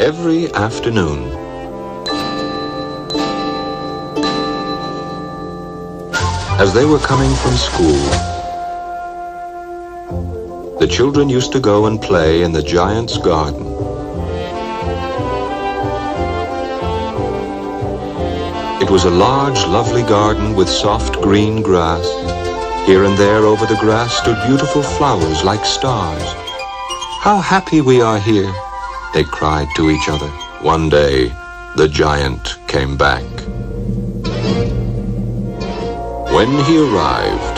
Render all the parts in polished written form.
every afternoon. As they were coming from school, the children used to go and play in the giant's garden. It was a large, lovely garden with soft green grass. Here and there over the grass stood beautiful flowers like stars. "How happy we are here," they cried to each other. One day, the giant came back. When he arrived,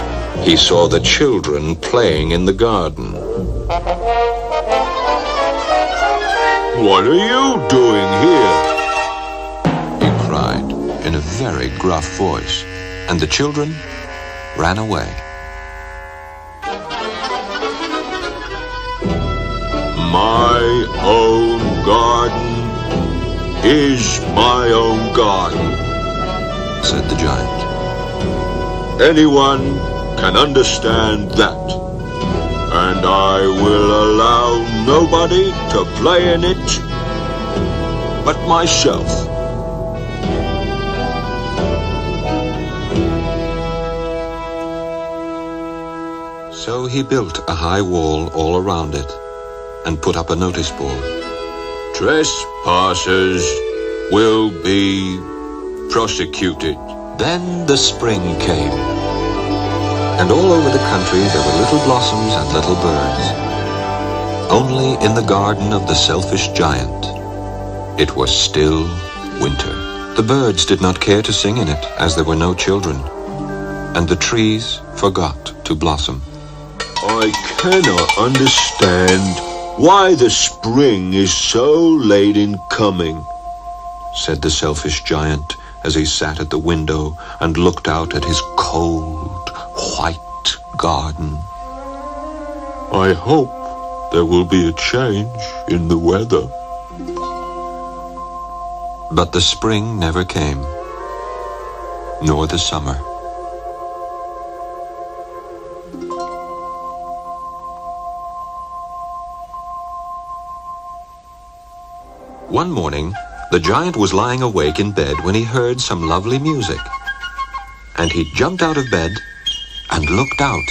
he saw the children playing in the garden. "What are you doing here?" he cried in a very gruff voice, and the children ran away. "My own garden is my own garden," said the giant. "Anyone can understand that, and I will allow nobody to play in it but myself." So he built a high wall all around it and put up a notice board. "Trespassers will be prosecuted." Then the spring came, and all over the country there were little blossoms and little birds. Only in the garden of the selfish giant, it was still winter. The birds did not care to sing in it, as there were no children, and the trees forgot to blossom. "I cannot understand why the spring is so late in coming," said the selfish giant as he sat at the window and looked out at his cold, white garden. "I hope there will be a change in the weather." But the spring never came, nor the summer. One morning, the giant was lying awake in bed when he heard some lovely music. And he jumped out of bed and looked out.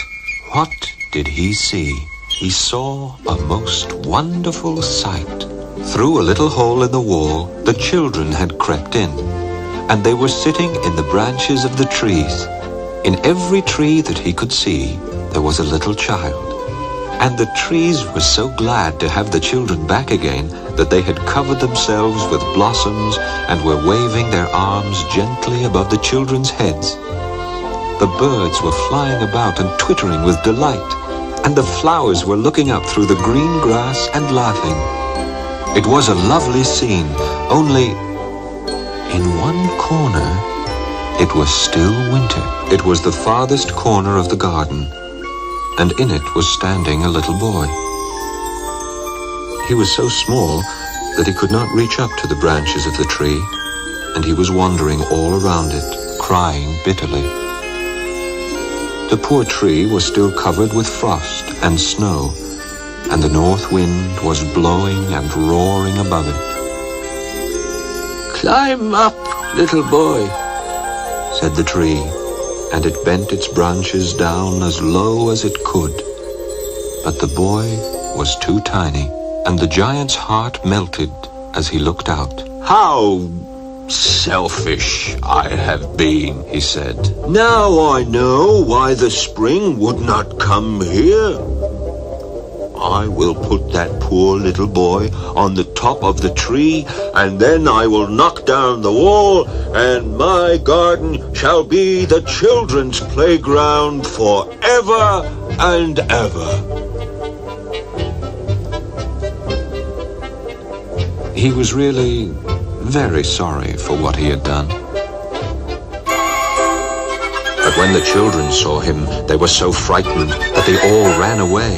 What did he see? He saw a most wonderful sight. Through a little hole in the wall, the children had crept in, and they were sitting in the branches of the trees. In every tree that he could see, there was a little child. And the trees were so glad to have the children back again that they had covered themselves with blossoms and were waving their arms gently above the children's heads. The birds were flying about and twittering with delight, and the flowers were looking up through the green grass and laughing. It was a lovely scene, only in one corner it was still winter. It was the farthest corner of the garden, and in it was standing a little boy. He was so small that he could not reach up to the branches of the tree, and he was wandering all around it, crying bitterly. The poor tree was still covered with frost and snow, and the north wind was blowing and roaring above it. "Climb up, little boy," said the tree, and it bent its branches down as low as it could. But the boy was too tiny, and the giant's heart melted as he looked out. "How selfish I have been," he said. "Now I know why the spring would not come here. I will put that poor little boy on the top of the tree, and then I will knock down the wall, and my garden shall be the children's playground forever and ever." He was really very sorry for what he had done. But when the children saw him, they were so frightened that they all ran away.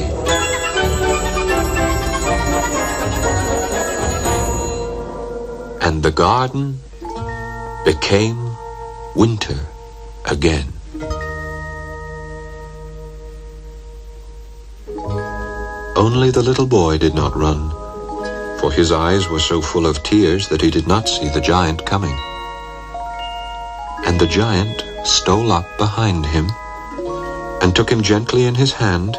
And the garden became winter again. Only the little boy did not run. for his eyes were so full of tears that he did not see the giant coming. And the giant stole up behind him and took him gently in his hand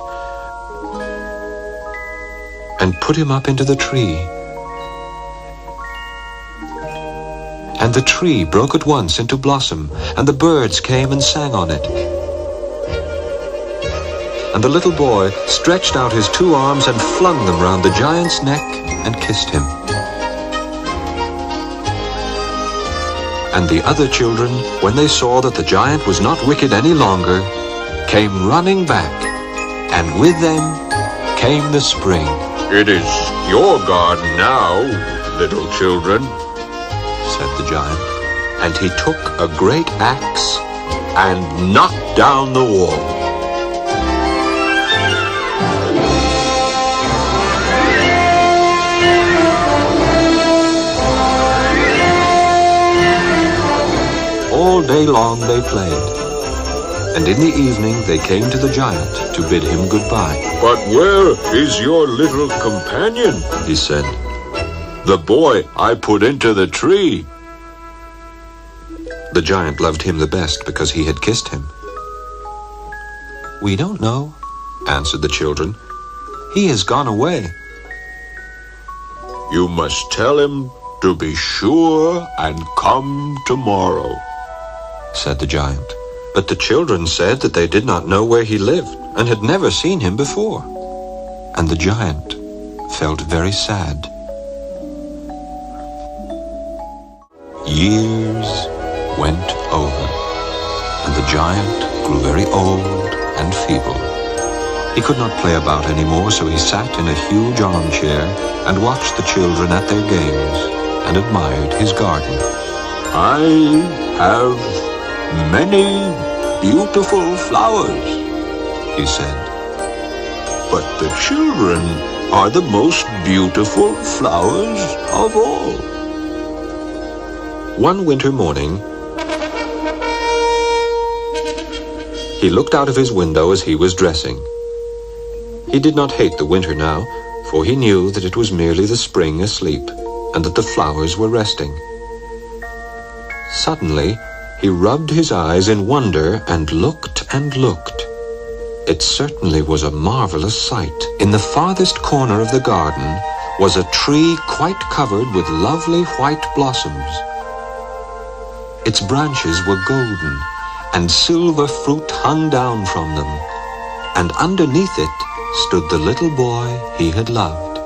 and put him up into the tree. And the tree broke at once into blossom, and the birds came and sang on it. And the little boy stretched out his 2 arms and flung them round the giant's neck and kissed him. And the other children, when they saw that the giant was not wicked any longer, came running back, and with them came the spring. "It is your garden now, little children," said the giant, and he took a great axe and knocked down the wall. All day long they played, and in the evening they came to the giant to bid him goodbye. "But where is your little companion?" he said. "The boy I put into the tree." The giant loved him the best because he had kissed him. "We don't know," answered the children. "He has gone away." "You must tell him to be sure and come tomorrow," said the giant. But the children said that they did not know where he lived and had never seen him before. And the giant felt very sad. Years went over, and the giant grew very old and feeble. He could not play about anymore, so he sat in a huge armchair and watched the children at their games and admired his garden. "I have many beautiful flowers," he said. "but the children are the most beautiful flowers of all." One winter morning, he looked out of his window as he was dressing. He did not hate the winter now, for he knew that it was merely the spring asleep, and that the flowers were resting. Suddenly, he rubbed his eyes in wonder and looked and looked. It certainly was a marvelous sight. In the farthest corner of the garden was a tree quite covered with lovely white blossoms. Its branches were golden, and silver fruit hung down from them, and underneath it stood the little boy he had loved.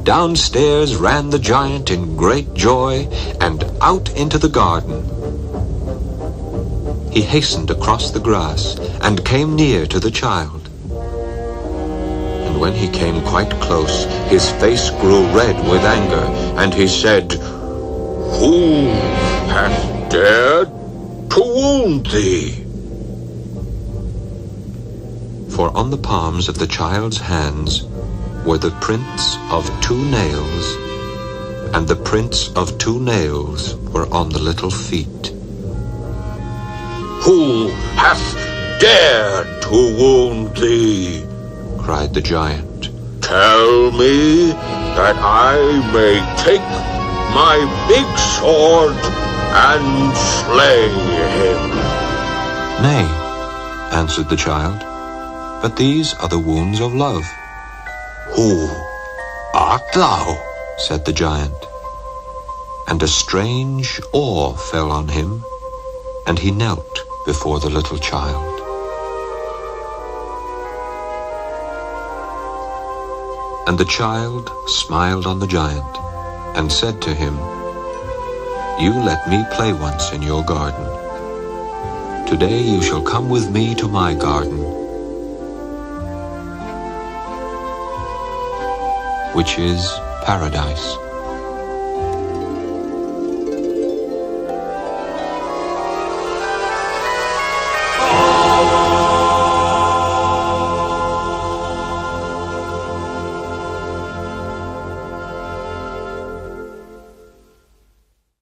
Downstairs ran the giant in great joy, and out into the garden. He hastened across the grass and came near to the child. And when he came quite close, his face grew red with anger, and he said, "Who hath dared to wound thee?" For on the palms of the child's hands were the prints of 2 nails, and the prints of 2 nails were on the little feet. "Who hath dared to wound thee?" cried the giant. "Tell me that I may take my big sword and slay him." "Nay," answered the child, "but these are the wounds of love." "Who art thou?" said the giant. And a strange awe fell on him, and he knelt before the little child. And the child smiled on the giant and said to him, "You let me play once in your garden. Today you shall come with me to my garden, which is paradise."